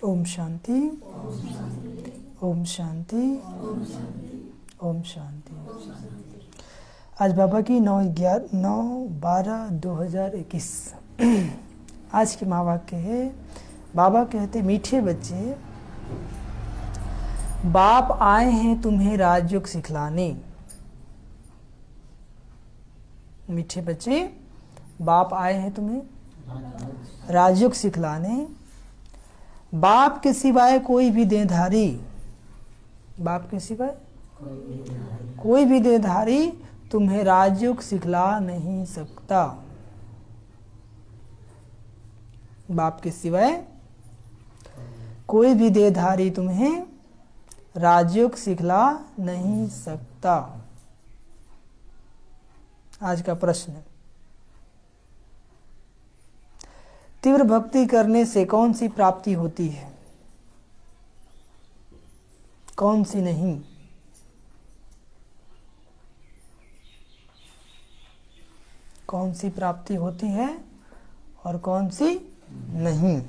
ओम शांति, ओम शांति, ओम शांति। आज बाबा की 9/12/2021। आज की महावाक्य है, बाबा कहते मीठे बच्चे, बाप आए हैं तुम्हें राजयोग सिखलाने। मीठे बच्चे, बाप आए हैं तुम्हें राजयोग सिखलाने। बाप के सिवाय कोई भी देहधारी, बाप के सिवाय कोई भी देहधारी तुम्हें राजयोग सिखला नहीं सकता। बाप के सिवाय कोई भी देहधारी तुम्हें राजयोग सिखला नहीं सकता। आज का प्रश्न, तीव्र भक्ति करने से कौन सी प्राप्ति होती है, कौन सी नहीं? कौन सी प्राप्ति होती है और कौन सी नहीं?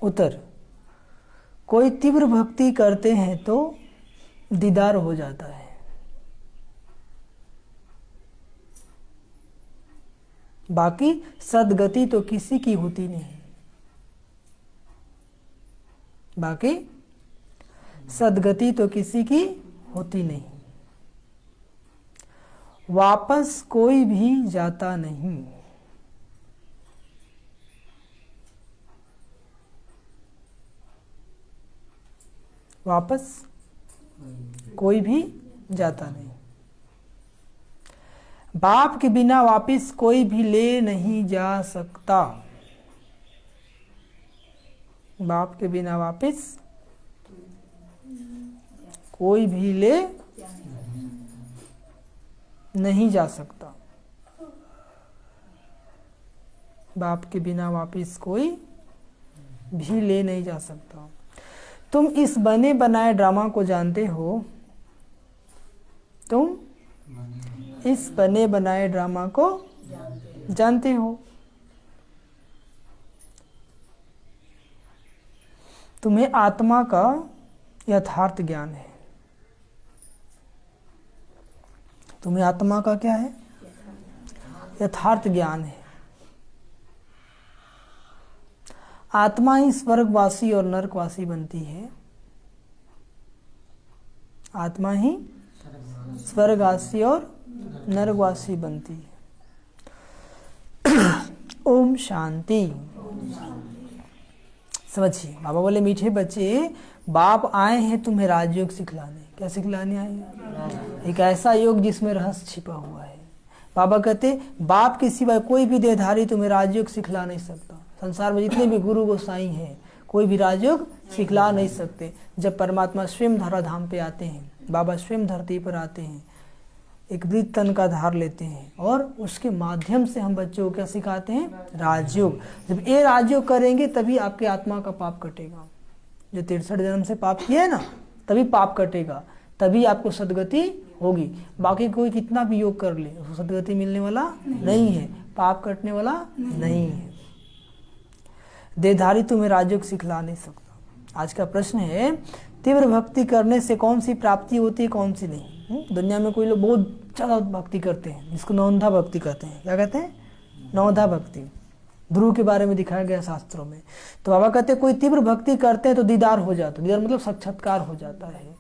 उत्तर, कोई तीव्र भक्ति करते हैं तो दीदार हो जाता है। बाकी सदगति तो किसी की होती नहीं। बाकी सदगति तो किसी की होती नहीं। वापस कोई भी जाता नहीं। वापस कोई भी जाता नहीं। बाप के बिना वापस कोई भी ले नहीं जा सकता। बाप के बिना वापस कोई भी ले नहीं जा सकता। बाप के बिना वापस कोई भी ले नहीं जा सकता। तुम इस बने बनाए ड्रामा को जानते हो? तुम इस बने बनाए ड्रामा को जानते हो? तुम्हें आत्मा का यथार्थ ज्ञान है। तुम्हें आत्मा का क्या है? यथार्थ ज्ञान है। आत्मा ही स्वर्गवासी और नरकवासी बनती है। आत्मा ही स्वर्गवासी और नरकवासी बनती है। ओम शांति। समझिए, बाबा बोले मीठे बच्चे, बाप आए हैं तुम्हें राजयोग सिखलाने। क्या सिखलाने आए हैं? एक ऐसा योग जिसमें रहस्य छिपा हुआ है। बाबा कहते बाप के सिवाय कोई भी देहधारी तुम्हें राजयोग सिखला नहीं सकता। संसार में जितने भी गुरु गोसाई हैं, कोई भी राजयोग सिखला नहीं सकते। जब परमात्मा स्वयं धराधाम पे आते हैं, बाबा स्वयं धरती पर आते हैं, एक वृत्त तन का धार लेते हैं और उसके माध्यम से हम बच्चों को क्या सिखाते हैं? राजयोग। जब ये राजयोग करेंगे तभी आपके आत्मा का पाप कटेगा। जो 63 जन्म से पाप किया है ना, तभी पाप कटेगा, तभी आपको सदगति होगी। बाकी कोई कितना भी योग कर ले, उसको सदगति मिलने वाला नहीं है, पाप कटने वाला नहीं है। देहधारी तुम्हें राजयोग सिखला नहीं सकता। आज का प्रश्न है, तीव्र भक्ति करने से कौन सी प्राप्ति होती है, कौन सी नहीं? दुनिया में कोई लोग बहुत ज़्यादा भक्ति करते हैं, जिसको नौंधा भक्ति कहते हैं। क्या कहते हैं? नौंधा भक्ति। ध्रुव के बारे में दिखाया गया शास्त्रों में। तो बाबा कहते हैं कोई तीव्र भक्ति करते हैं तो दीदार हो जाता है। दीदार मतलब साक्षात्कार हो जाता है।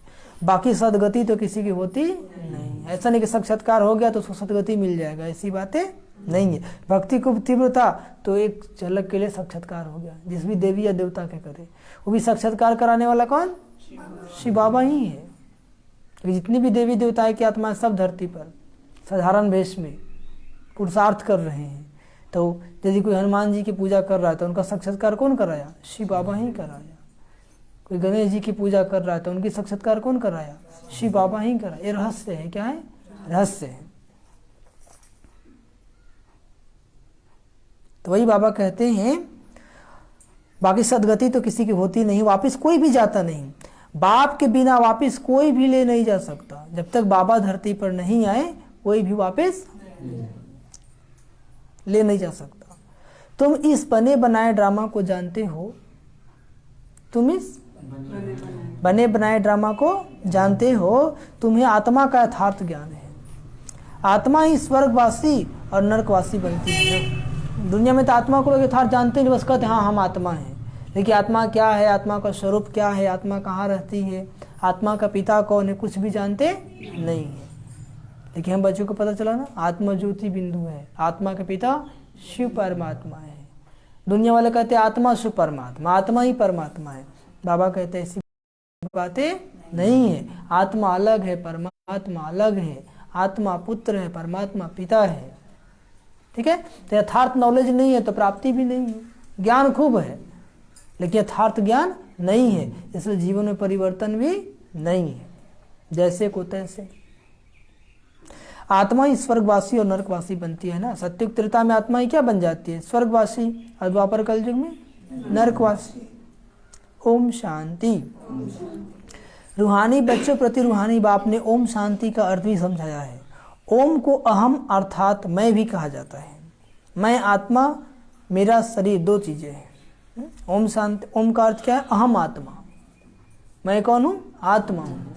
बाकी सदगति तो किसी की होती नहीं। ऐसा नहीं कि साक्षात्कार हो गया तो उसको सदगति मिल जाएगा, ऐसी बातें नहीं है। भक्ति को तीव्रता तो एक झलक के लिए साक्षात्कार हो गया। जिस भी देवी या देवता के करे, वो भी साक्षात्कार कराने वाला कौन? शिव बाबा ही है। जितनी भी देवी देवताएं की आत्मा सब धरती पर साधारण वेश में पुरुषार्थ कर रहे हैं। तो यदि कोई हनुमान जी की पूजा कर रहा है तो उनका साक्षात्कार कौन कराया? शिव बाबा ही कराया। कोई गणेश जी की पूजा कर रहा है तो उनकी साक्षात्कार कौन कराया? शिव बाबा ही कराया। ये रहस्य है। क्या है? रहस्य है। तो वही बाबा कहते हैं बाकी सदगति तो किसी की होती नहीं, वापस कोई भी जाता नहीं। बाप के बिना वापस कोई भी ले नहीं जा सकता। जब तक बाबा धरती पर नहीं आए कोई भी वापस ले नहीं जा सकता। तुम इस बने बनाए ड्रामा को जानते हो, तुम इस बने बनाए ड्रामा को जानते हो, तुम्हें आत्मा का यथार्थ ज्ञान है। आत्मा ही स्वर्गवासी और नरकवासी बनती है। दुनिया में तो आत्मा को लोग यथार्थ जानते नहीं, बस कहते हैं हाँ हम आत्मा हैं, लेकिन आत्मा क्या है, आत्मा का स्वरूप क्या है, आत्मा कहाँ रहती है, आत्मा का पिता कौन है, कुछ भी जानते नहीं है। लेकिन हम बच्चों को पता चला ना, आत्मा ज्योति बिंदु है, आत्मा के पिता शिव परमात्मा है। दुनिया वाले कहते हैं आत्मा शिव परमात्मा, आत्मा ही परमात्मा है। बाबा कहते हैं ऐसी बातें नहीं है, आत्मा अलग है, परमात्मा अलग है, आत्मा पुत्र है, परमात्मा पिता है। ठीक है, तो यथार्थ नॉलेज नहीं है तो प्राप्ति भी नहीं है। ज्ञान खूब है लेकिन यथार्थ ज्ञान नहीं है, इसलिए जीवन में परिवर्तन भी नहीं है, जैसे को तैसे। आत्मा ही स्वर्गवासी और नरकवासी बनती है ना। सत्युग त्रेता में आत्मा ही क्या बन जाती है, स्वर्गवासी, और द्वापर कलयुग में नरकवासी। ओम शांति। रूहानी बच्चों प्रति रूहानी बाप ने ओम शांति का अर्थ भी समझाया है। ओम को अहम अर्थात मैं भी कहा जाता है। मैं, आत्मा, मेरा शरीर, दो चीजें हैं। ओम शांति, ओम का अर्थ क्या है, अहम आत्मा। मैं कौन हूँ, आत्मा हूँ।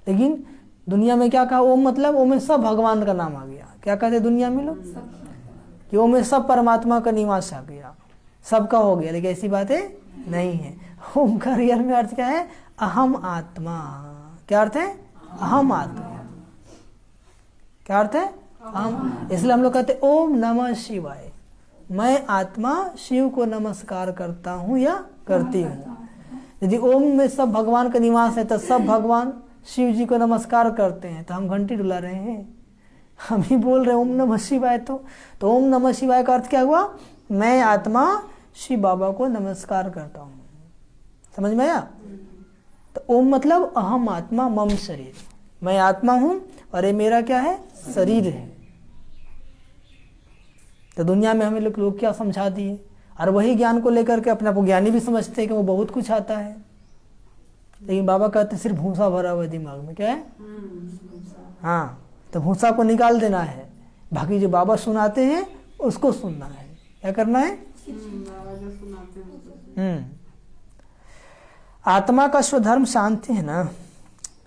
लेकिन दुनिया में क्या कहा, ओम मतलब ओम में सब भगवान का नाम आ गया। क्या कहते दुनिया में लोग कि ओम में सब परमात्मा का निवास आ गया, सबका हो गया, लेकिन ऐसी बातें नहीं है। ओम का रियल में अर्थ क्या है, अहम आत्मा। क्या अर्थ है, अहम आत्मा। क्या अर्थ है, अहम। इसलिए हम लोग कहते ओम नमः शिवाय, मैं आत्मा शिव को नमस्कार करता हूँ या करती हूँ। यदि ओम में सब भगवान का निवास है तो सब भगवान शिव जी को नमस्कार करते हैं, तो हम घंटी डुला रहे हैं, हम ही बोल रहे हैं ओम नमः शिवाय। तो ओम नमः शिवाय का अर्थ क्या हुआ, मैं आत्मा शिव बाबा को नमस्कार करता हूँ। समझ में आया। तो ओम मतलब अहम आत्मा मम शरीर, मैं आत्मा हूँ और ये मेरा क्या है, शरीर है। तो दुनिया में हमें लोग क्या समझा दिए, और वही ज्ञान को लेकर के अपने आप को ज्ञानी भी समझते हैं कि वो बहुत कुछ आता है। लेकिन बाबा कहते सिर्फ भूसा भरा हुआ दिमाग में, क्या है, हाँ, तो भूसा को निकाल देना है, बाकी जो बाबा सुनाते हैं उसको सुनना है। क्या करना है, आत्मा का स्वधर्म शांति है ना।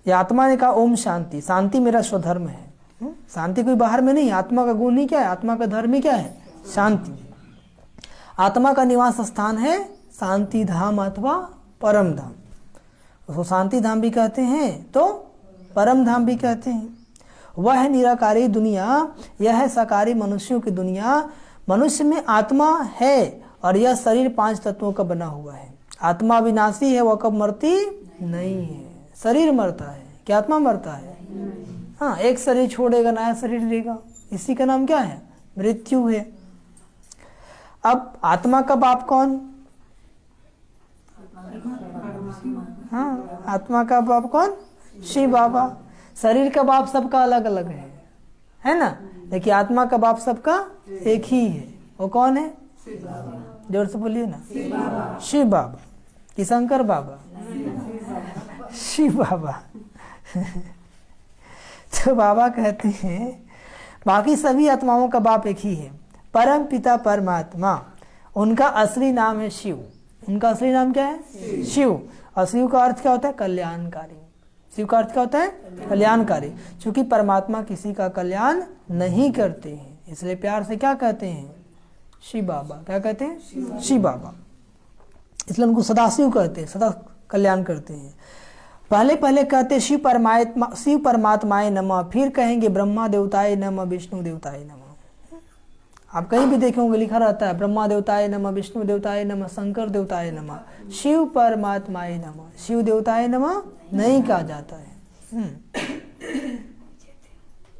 ये आत्मा ने कहा ओम शांति, शांति मेरा स्वधर्म है। शांति कोई बाहर में नहीं, आत्मा का गुण ही क्या है, आत्मा का धर्म ही क्या है, शांति। आत्मा का निवास स्थान है शांति धाम अथवा परम धाम। उसको शांति धाम भी कहते हैं तो परम धाम भी कहते हैं। वह है निराकारी दुनिया, यह है साकारी मनुष्यों की दुनिया। मनुष्य में आत्मा है और यह शरीर 5 तत्वों का बना हुआ है। आत्मा विनाशी है, वह कब मरती नहीं है, शरीर मरता है। क्या आत्मा मरता है, हाँ, एक शरीर छोड़ेगा नया शरीर लेगा, इसी का नाम क्या है, मृत्यु है। अब आत्मा का बाप कौन, हाँ, आत्मा का बाप कौन, शिव बाबा। शरीर का बाप सबका अलग अलग है ना, लेकिन आत्मा का बाप सबका एक ही है। वो कौन है, जोर से बोलिए ना, शिव बाबा कि शंकर बाबा, शिव बाबा। तो बाबा कहते हैं बाकी सभी आत्माओं का बाप एक ही है, परम पिता परमात्मा। उनका असली नाम है शिव। उनका असली नाम क्या है, शिव। और शिव का अर्थ क्या होता है, कल्याणकारी। शिव का अर्थ क्या होता है, कल्याणकारी। क्योंकि परमात्मा किसी का कल्याण नहीं करते हैं, इसलिए प्यार से क्या कहते हैं, शिव बाबा। क्या कहते हैं, शिव बाबा। इसलिए उनको सदाशिव कहते हैं, सदा कल्याण करते हैं। पहले कहते शिव परमात्माए नमः, फिर कहेंगे ब्रह्मा देवताए नमः, विष्णु देवताए नमः। आप कहीं भी देखेंगे लिखा रहता है ब्रह्मा देवताए नमः, विष्णु देवताए नमः, शंकर देवताए नमः, शिव परमात्माए नमः। शिव देवताए नमः नहीं कहा जाता है।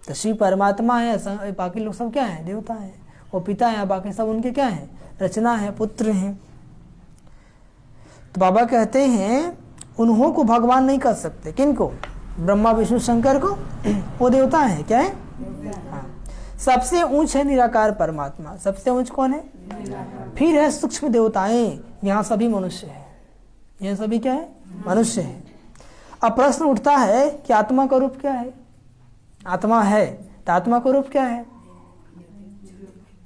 तो शिव परमात्मा है, बाकी लोग सब क्या है, देवता है। वो पिता है, बाकी सब उनके क्या है, रचना है, पुत्र हैं। तो बाबा कहते हैं उन्हों को भगवान नहीं कर सकते। किनको, ब्रह्मा विष्णु शंकर को, वो देवता है। क्या है, हाँ। सबसे ऊंच है निराकार परमात्मा। सबसे ऊंच कौन है, फिर है सूक्ष्म देवताएं। यहाँ सभी मनुष्य है, यहाँ सभी क्या है, मनुष्य है। अब प्रश्न उठता है कि आत्मा का रूप क्या है। आत्मा है तो आत्मा का रूप क्या है?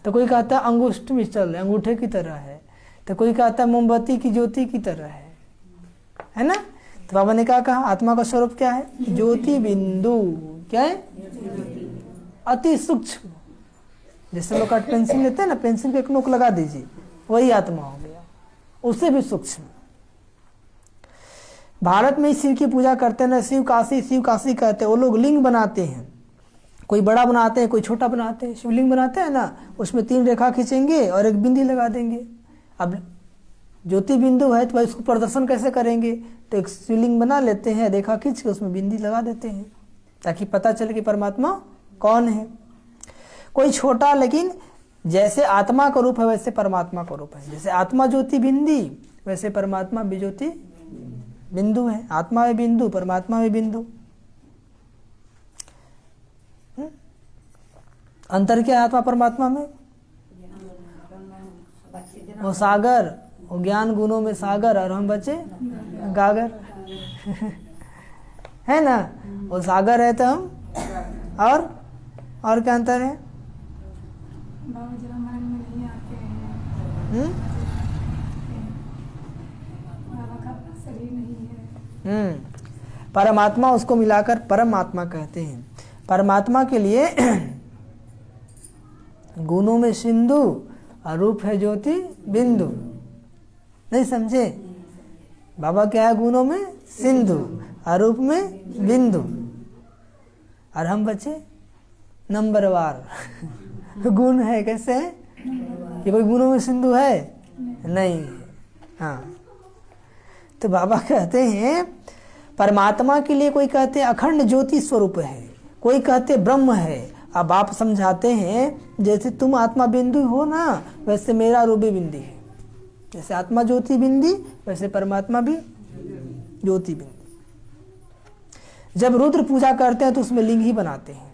तो कोई कहता है अंगूष्ठ में चल रहा है, अंगूठे की तरह है, तो कोई कहता है मोमबत्ती की ज्योति की तरह है ना? तो बाबा ने क्या कहा? आत्मा का स्वरूप क्या है? ज्योति बिंदु। क्या है? अति सूक्ष्म। जैसे लोग कट पेंसिल लेते हैं ना, पेंसिल पे एक नोक लगा दीजिए, वही आत्मा हो गया, उससे भी सूक्ष्म। भारत में शिव की पूजा करते हैं ना, शिव काशी कहते हैं। वो लोग लिंग बनाते हैं, कोई बड़ा बनाते हैं, कोई छोटा बनाते हैं। शिवलिंग बनाते हैं ना, उसमें 3 रेखा खींचेंगे और एक बिंदी लगा देंगे। अब ज्योति बिंदु है तो भाई उसको प्रदर्शन कैसे करेंगे? तो एक शिवलिंग बना लेते हैं, रेखा खींच के उसमें बिंदी लगा देते हैं, ताकि पता चले कि परमात्मा कौन है। कोई छोटा, लेकिन जैसे आत्मा का रूप है वैसे परमात्मा का रूप है। जैसे आत्मा ज्योति बिंदी, वैसे परमात्मा भी ज्योति बिंदु है। आत्मा में बिंदु, परमात्मा में बिंदु। अंतर क्या है आत्मा परमात्मा में? वो सागर, वो ज्ञान गुणों में सागर, और हम बचे गागर है ना? वो सागर है तो हम, और क्या अंतर है? परमात्मा, उसको मिलाकर परमात्मा कहते हैं। परमात्मा के लिए गुणों में सिंधु और रूप है ज्योति बिंदु। नहीं समझे? बाबा क्या है? गुणों में सिंधु और रूप में बिंदु, और हम बचे नंबरवार गुण है। कैसे है कि कोई गुणों में सिंधु है? नहीं। हाँ, तो बाबा कहते हैं परमात्मा के लिए, कोई कहते हैं अखंड ज्योति स्वरूप है, कोई कहते ब्रह्म है। अब आप समझाते हैं जैसे तुम आत्मा बिंदु हो ना, वैसे मेरा रूप भी बिंदी है। जैसे आत्मा ज्योति बिंदी, वैसे परमात्मा भी ज्योति बिंदी। जब रुद्र पूजा करते हैं तो उसमें लिंग ही बनाते हैं।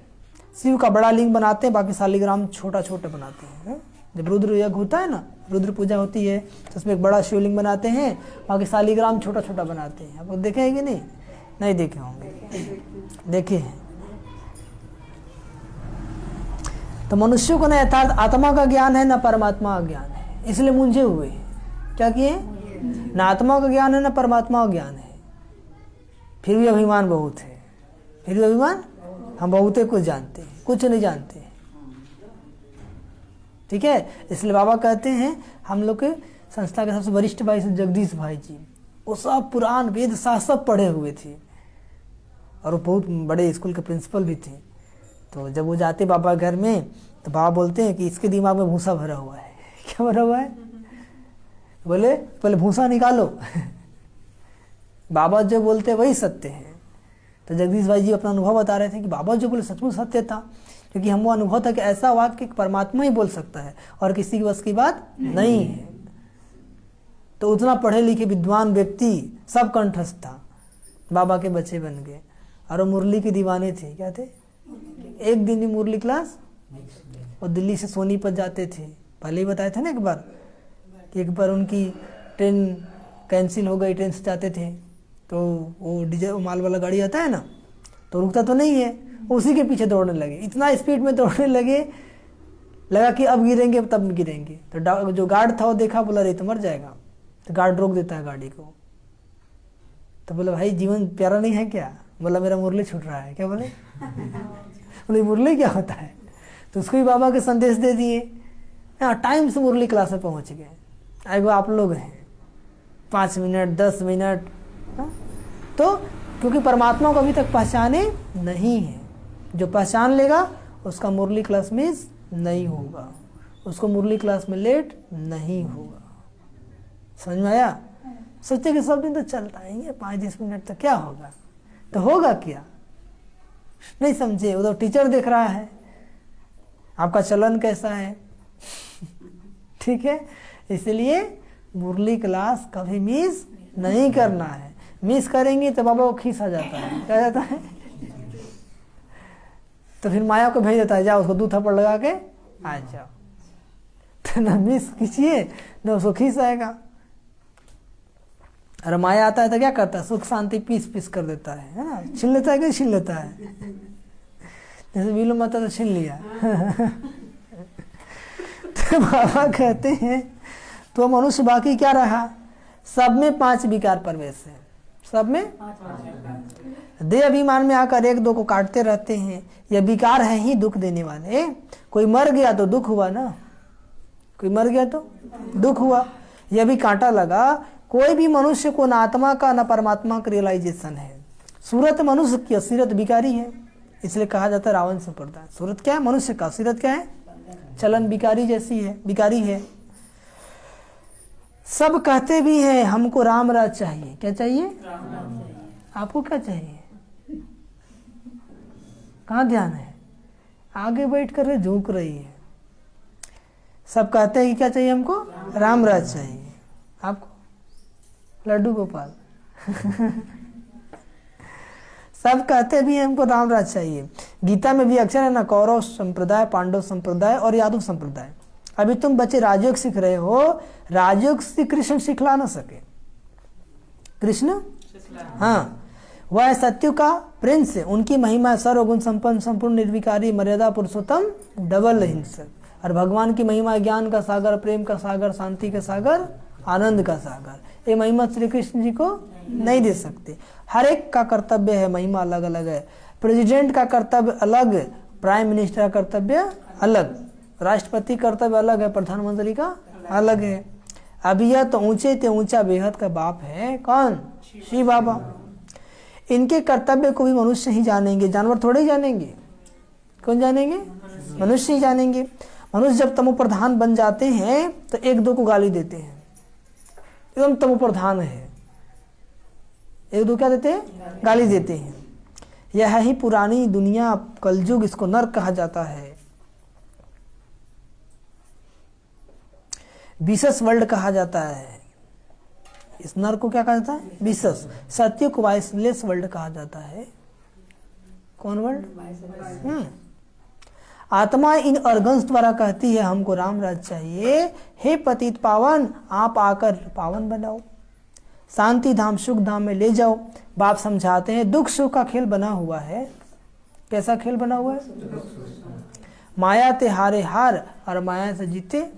शिव का बड़ा लिंग बनाते हैं, बाकी शालिग्राम छोटा छोटा बनाते हैं। जब रुद्र यज्ञ होता है ना, रुद्र पूजा होती है, तो उसमें एक बड़ा शिवलिंग बनाते हैं, बाकी शालिग्राम छोटा छोटा बनाते हैं। आप देखे हैं कि नहीं? नहीं देखे होंगे, देखे हैं। तो मनुष्यों को न यथार्थ आत्मा का ज्ञान है, न परमात्मा का ज्ञान है, इसलिए मुंझे हुए। क्या किए? न आत्मा का ज्ञान है, न परमात्मा का ज्ञान है, फिर भी अभिमान बहुत है। फिर भी अभिमान, हम बहुते कुछ जानते हैं, कुछ नहीं जानते। ठीक है, इसलिए बाबा कहते हैं, हम लोग के संस्था के सबसे वरिष्ठ भाई से जगदीश भाई जी, वो सब पुराण वेद शास्त्र सब पढ़े हुए थे, और वो बहुत बड़े स्कूल के प्रिंसिपल भी थे। तो जब वो जाते बाबा घर में, तो बाबा बोलते हैं कि इसके दिमाग में भूसा भरा हुआ है। क्या भरा हुआ है? बोले पहले भूसा निकालो बाबा जो बोलते वही सत्य है। तो जगदीश भाई जी अपना अनुभव बता रहे थे कि बाबा जो बोले सचमुच सत्य था, क्योंकि हमको अनुभव था कि ऐसा वाक्य परमात्मा ही बोल सकता है और किसी की बस की बात नहीं है। तो उतना पढ़े लिखे विद्वान व्यक्ति सब कंठस्थ था, बाबा के बच्चे बन गए, और वो मुरली के दीवाने थे। क्या थे? एक दिन ही मुरली क्लास, और दिल्ली से सोनीपत जाते थे। पहले ही बताया था ना एक बार कि एक बार उनकी ट्रेन कैंसिल हो गई, ट्रेन से जाते थे, तो वो डीजल माल वाला गाड़ी आता है ना, तो रुकता तो नहीं है, उसी के पीछे दौड़ने लगे। इतना स्पीड में दौड़ने लगे, लगा कि अब गिरेंगे तब गिरेंगे। तो जो गार्ड था वो देखा, बोला रे तो मर जाएगा। तो गार्ड रोक देता है गाड़ी को। तो बोला भाई जीवन प्यारा नहीं है क्या? बोला मेरा मुरली छूट रहा है। क्या बोले? बोले मुरली क्या होता है? तो उसको भी बाबा के संदेश दे दिए। हाँ, टाइम से मुरली क्लास में पहुंच गए। आएगो आप लोग हैं 5 मिनट 10 मिनट। तो क्योंकि परमात्मा को अभी तक पहचाने नहीं है। जो पहचान लेगा उसका मुरली क्लास मिस नहीं होगा, उसको मुरली क्लास में लेट नहीं होगा। समझ में आया? सोचते कि सब दिन तो चलता है 5-10 मिनट तक क्या होगा, तो होगा क्या? नहीं समझे? उधर टीचर देख रहा है आपका चलन कैसा है। ठीक है, इसलिए मुरली क्लास कभी मिस नहीं करना है। मिस करेंगे तो बाबा को खीस आ जाता है। क्या जाता है? तो फिर माया को भेज देता है, जाओ उसको 2 थप्पड़ लगा के आ जाओ। तो ना मिस कीजिए ना उसको खीस आएगा। अरे माया आता है तो क्या करता है? सुख शांति पीस पीस कर देता है ना? छीन लेता है कि छीन लेता है? जैसे बिल्लू माता तो छीन लिया। तो बाबा कहते हैं तो मनुष्य बाकी क्या रहा? सब में 5 विकार प्रवेश है, सब में। देह अभिमान में आकर एक दो को काटते रहते हैं। यह विकार है ही दुख देने वाले। कोई मर गया तो दुख हुआ ना, कोई मर गया तो दुख हुआ, यह भी कांटा लगा। कोई भी मनुष्य को न आत्मा का न परमात्मा का रियलाइजेशन है। सूरत मनुष्य की, सीरत विकारी है, इसलिए कहा जाता है रावण संप्रदाय। सूरत क्या है? मनुष्य का। सीरत क्या है? चलन विकारी जैसी है, विकारी है। सब कहते भी हैं हमको राम राज चाहिए। क्या चाहिए? आपको क्या चाहिए? कहाँ ध्यान है? आगे बैठ कर झूक रही है। सब कहते हैं कि क्या चाहिए हमको? राम राज चाहिए। आपको? लड्डू गोपाल। सब कहते भी हैं हमको राम राज चाहिए। गीता में भी अक्षर है ना, कौरव संप्रदाय, पांडव संप्रदाय और यादव संप्रदाय। अभी तुम बच्चे राजयोग सीख रहे हो, राजयोग से कृष्ण सिखला ना सके। कृष्ण, हाँ, वह सत्यु का प्रिंस है। उनकी महिमा सर्वगुण संपन्न, संपूर्ण निर्विकारी, मर्यादा पुरुषोत्तम, डबल हिंसक। और भगवान की महिमा ज्ञान का सागर, प्रेम का सागर, शांति का सागर, आनंद का सागर। ये महिमा श्री कृष्ण जी को नहीं दे सकते। हर एक का कर्तव्य है, महिमा अलग अलग है। प्रेसिडेंट का कर्तव्य अलग, प्राइम मिनिस्टर का कर्तव्य अलग, राष्ट्रपति कर्तव्य अलग है, प्रधानमंत्री का अलग है। अभी यह तो ऊंचे ते ऊंचा बेहद का बाप है। कौन? शिव बाबा। इनके कर्तव्य को भी मनुष्य ही जानेंगे, जानवर थोड़े ही जानेंगे। कौन जानेंगे? मनुष्य ही जानेंगे। मनुष्य जब तमो प्रधान बन जाते हैं तो एक दो को गाली देते हैं, एकदम तमो प्रधान है, एक दो क्या देते हैं? गाली देते हैं। यह ही पुरानी दुनिया, कलयुग, इसको नरक कहा जाता है, विशेष वर्ल्ड कहा जाता है। इस नर को क्या कहा जाता है? विशेष। सत्य को वाइसलेस वर्ल्ड कहा जाता है। कौन वर्ल्ड? आत्मा इन ऑर्गन्स द्वारा कहती है हमको राम राज चाहिए। हे पतित पावन, आप आकर पावन बनाओ, शांति धाम, सुख धाम में ले जाओ। बाप समझाते हैं दुख सुख का खेल बना हुआ है। कैसा खेल बना हुआ है? माया ते हारे हार और माया से जीते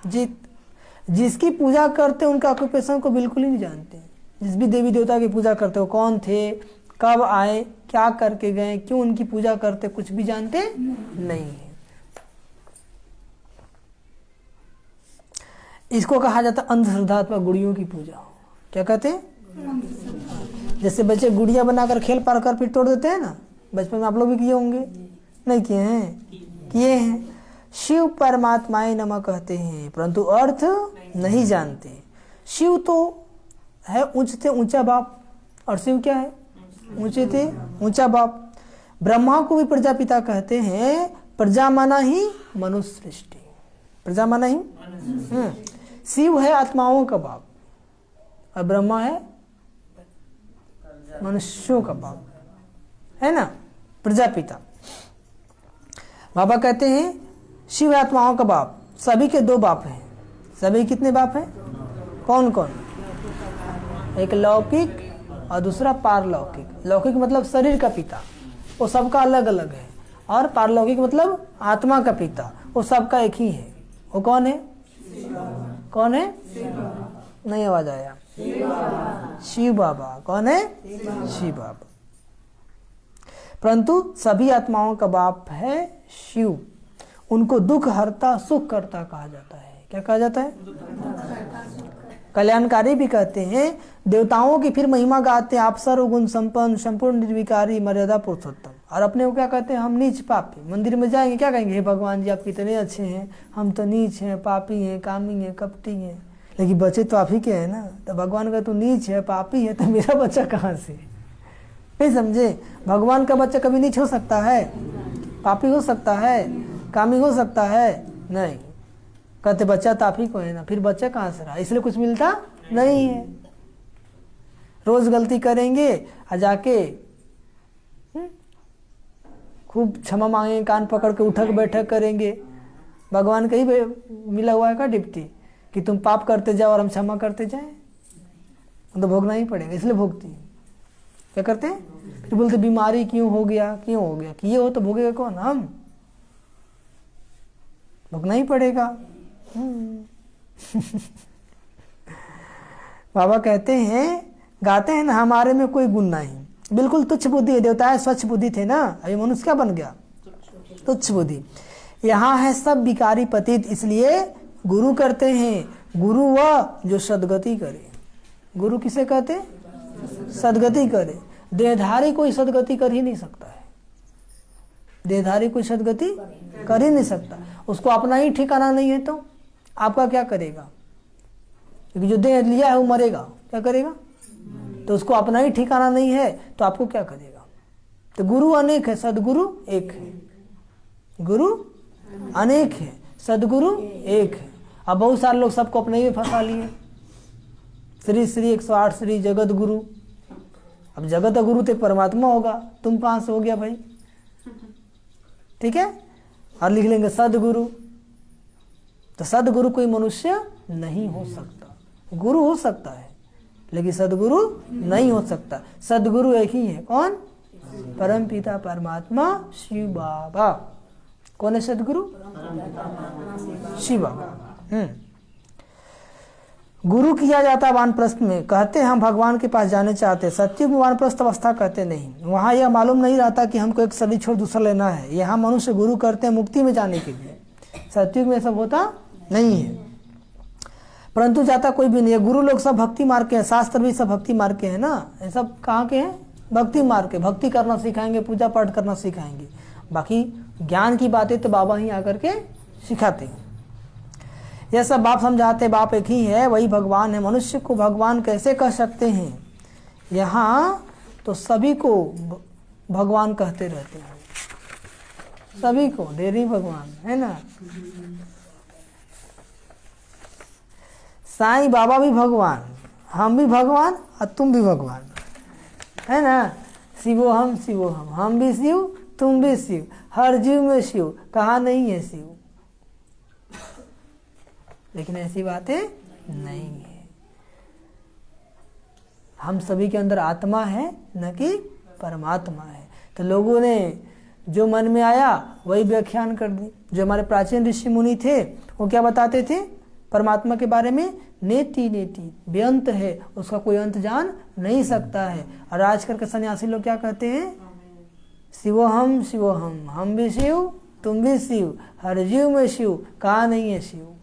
जीत। जिसकी पूजा करते उनका ऑक्यूपेशन को बिल्कुल ही नहीं जानते। जिस भी देवी देवता की पूजा करते हो, कौन थे, कब आए, क्या करके गए, क्यों उनकी पूजा करते, कुछ भी जानते नहीं है। इसको कहा जाता है अंधश्रद्धा अथवा गुड़ियों की पूजा। क्या कहते हैं? जैसे बच्चे गुड़िया बनाकर खेल पार कर फिर तोड़ देते हैं ना, बचपन में आप लोग भी किए होंगे। नहीं किए हैं? किए हैं। शिव परमात्माए नमः कहते हैं, परंतु अर्थ नहीं जानते। शिव तो है ऊंचते ऊंचा बाप, और शिव क्या है? ऊंचे थे ऊंचा बाप। ब्रह्मा को भी प्रजापिता कहते हैं। प्रजा माना ही मनुष्य सृष्टि, प्रजा माना ही। शिव है आत्माओं का बाप और ब्रह्मा है मनुष्यों का बाप, है ना, प्रजापिता। बाबा कहते हैं शिव आत्माओं का बाप। सभी के 2 बाप हैं। सभी कितने बाप हैं? कौन कौन? एक लौकिक और दूसरा पारलौकिक। लौकिक मतलब शरीर का पिता, वो सबका अलग अलग है। और पारलौकिक मतलब आत्मा का पिता, वो सबका एक ही है। वो कौन है? कौन है? नहीं आवाज आया। शिव बाबा। कौन है? शिव बाबा। परंतु सभी आत्माओं का बाप है शिव। उनको दुख हरता सुख करता कहा जाता है। क्या कहा जाता है? कल्याणकारी भी कहते हैं। देवताओं की फिर महिमा गाते हैं, आप सर्वगुण संपन्न, संपूर्ण निर्विकारी, मर्यादा पुरुषोत्तम। और अपने को क्या कहते हैं? हम नीच पापी। मंदिर में जाएंगे क्या कहेंगे? हे भगवान जी आप कितने अच्छे हैं, हम तो नीच हैं, पापी हैं, कामी हैं, कपटी हैं। लेकिन बच्चे तो आप ही के हैं ना। तो भगवान का तू नीच है, पापी है, तो मेरा बच्चा कहाँ से? नहीं समझे? भगवान का बच्चा कभी नीच हो सकता है? पापी हो सकता है? कामी हो सकता है? नहीं। कहते बच्चा तो आप ही को है ना, फिर बच्चा कहाँ से रहा? इसलिए कुछ मिलता नहीं है। रोज गलती करेंगे और जाके खूब क्षमा मांगेंगे, कान पकड़ के उठक बैठक करेंगे। भगवान का ही मिला हुआ है का डिप्टी कि तुम पाप करते जाओ और हम क्षमा करते जाएं? तो भोगना ही पड़ेगा, इसलिए भोगती है। क्या करते हैं? फिर बोलते बीमारी क्यों हो गया, क्यों हो गया, कि ये हो तो भोगेगा कौन, हम, भोगना ही पड़ेगा। बाबा कहते हैं, गाते हैं ना, हमारे में कोई गुण नहीं, बिल्कुल तुच्छ बुद्धि है। देवताएं स्वच्छ बुद्धि थे ना, अभी मनुष्य क्या बन गया, तुच्छ बुद्धि। यहाँ है सब विकारी पतित, इसलिए गुरु करते हैं, गुरु वह जो सदगति करे। गुरु किसे कहते, सदगति करे। देहधारी कोई सदगति कर ही नहीं सकता है, देहधारी कोई सदगति कर ही नहीं सकता, उसको अपना ही ठिकाना नहीं है तो आपका क्या करेगा, क्योंकि जो देह लिया है वो मरेगा, क्या करेगा, तो उसको अपना ही ठिकाना नहीं है तो आपको क्या करेगा। तो गुरु अनेक है, सदगुरु एक है, गुरु अनेक है, सदगुरु एक है। अब बहुत सारे लोग सबको अपने ही में फंसा लिए, श्री श्री 108 श्री जगत गुरु। अब जगत गुरु तो परमात्मा होगा, तुम कहाँ से हो गया भाई, ठीक है। और लिख लेंगे सदगुरु, तो सदगुरु कोई मनुष्य नहीं हो सकता, गुरु हो सकता है लेकिन सदगुरु नहीं हो सकता। सदगुरु एक ही है, कौन, परम पिता परमात्मा शिव बाबा। कौन है सदगुरु, शिव बाबा। गुरु किया जाता वानप्रस्थ में, कहते हम भगवान के पास जाने चाहते, सत्युग में वानप्रस्थ अवस्था कहते नहीं, वहाँ यह मालूम नहीं रहता कि हमको एक शरीर छोड़ दूसरा लेना है। यहाँ मनुष्य गुरु करते हैं मुक्ति में जाने के लिए, सत्युग में सब होता नहीं है, परंतु जाता कोई भी नहीं है। गुरु लोग सब भक्ति मार्ग के हैं, शास्त्र भी सब भक्ति मार्ग के हैं ना, ये सब कहाँ के हैं, भक्ति मार्ग के, भक्ति करना सिखाएंगे, पूजा पाठ करना सिखाएंगे, बाकी ज्ञान की बातें तो बाबा ही आकर के सिखाते हैं। यह सब बाप समझाते, बाप एक ही है, वही भगवान है। मनुष्य को भगवान कैसे कह सकते हैं, यहाँ तो सभी को भगवान कहते रहते हैं, सभी को डेरी भगवान है ना। साईं बाबा भी भगवान, हम भी भगवान और तुम भी भगवान, है ना। शिवो हम भी शिव, तुम भी शिव, हर जीव में शिव, कहाँ नहीं है शिव, लेकिन ऐसी बातें नहीं है। हम सभी के अंदर आत्मा है, न कि परमात्मा है। तो लोगों ने जो मन में आया वही व्याख्यान कर दी। जो हमारे प्राचीन ऋषि मुनि थे वो क्या बताते थे परमात्मा के बारे में, नेति नेति बेअंत है, उसका कोई अंत जान नहीं सकता है। और आजकल के सन्यासी लोग क्या कहते हैं, शिवो हम भी शिव, तुम भी शिव, हर जीव में शिव, कहाँ नहीं है शिव,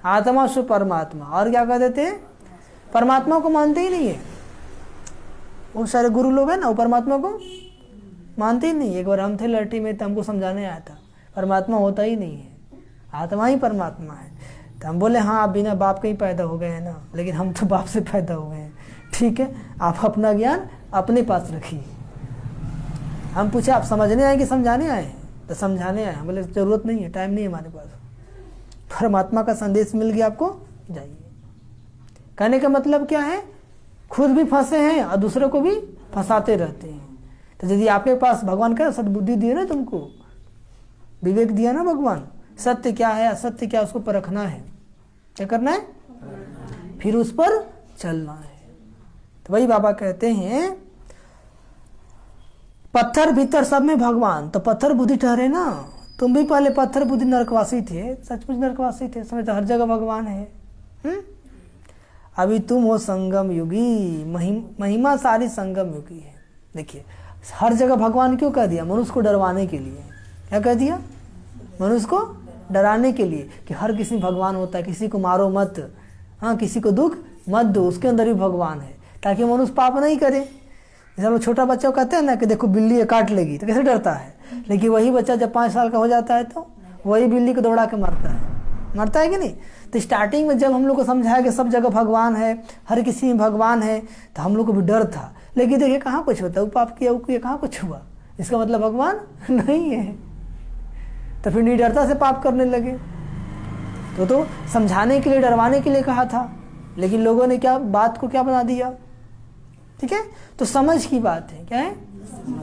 आत्मा सु परमात्मा। और क्या कह देते हैं, परमात्मा को मानते ही नहीं है। वो सारे गुरु लोग हैं ना, वो परमात्मा को मानते ही नहीं। एक बार हम थे लड़टी में तो हमको समझाने आया था परमात्मा होता ही नहीं है, आत्मा ही परमात्मा है। तो हम बोले हाँ आप बिना बाप के ही पैदा हो गए हैं ना, लेकिन हम तो बाप से पैदा हुए हैं, ठीक है, आप अपना ज्ञान अपने पास रखिए। हम पूछे आप समझने आए कि समझाने आए हैं, तो समझाने आए। बोले जरूरत नहीं है, टाइम नहीं है हमारे पास, परमात्मा का संदेश मिल गया आपको, जाइए। कहने का मतलब क्या है, खुद भी फंसे हैं और दूसरों को भी फंसाते रहते हैं। तो यदि आपके पास भगवान का सद्बुद्धि दिए ना, तुमको विवेक दिया ना भगवान, सत्य क्या है असत्य क्या, उसको परखना है, क्या करना है, फिर उस पर चलना है। तो वही बाबा कहते हैं पत्थर भीतर सब में भगवान, तो पत्थर बुद्धि ठहरे ना। तुम भी पहले पत्थर बुद्धि नरकवासी थे, सचमुच नरकवासी थे, समय तो हर जगह भगवान है। अभी तुम हो संगम युगी, महिमा सारी संगम युगी है। देखिए हर जगह भगवान क्यों कह दिया, मनुष्य को डरवाने के लिए। क्या कह दिया, मनुष्य को डराने के लिए कि हर किसी में भगवान होता है, किसी को मारो मत, हाँ किसी को दुख मत दो, उसके अंदर भी भगवान है, ताकि मनुष्य पाप नहीं करे। जैसे हम छोटा बच्चा को कहते हैं ना कि देखो बिल्ली काट लेगी, तो कैसे डरता है, लेकिन वही बच्चा जब 5 साल का हो जाता है तो वही बिल्ली को दौड़ा के मारता है कि नहीं। तो स्टार्टिंग में जब हम लोग को समझाया कि सब जगह भगवान है, हर किसी में भगवान है, तो हम लोग को भी डर था। लेकिन देखिए कहाँ कुछ होता है, वो पाप किया वो किया, कहाँ कुछ हुआ, इसका मतलब भगवान नहीं है। तो फिर निडरता से पाप करने लगे। तो समझाने के लिए, डरवाने के लिए कहा था, लेकिन लोगों ने क्या बात को क्या बना दिया। ठीक है, तो समझ की बात है, क्या है,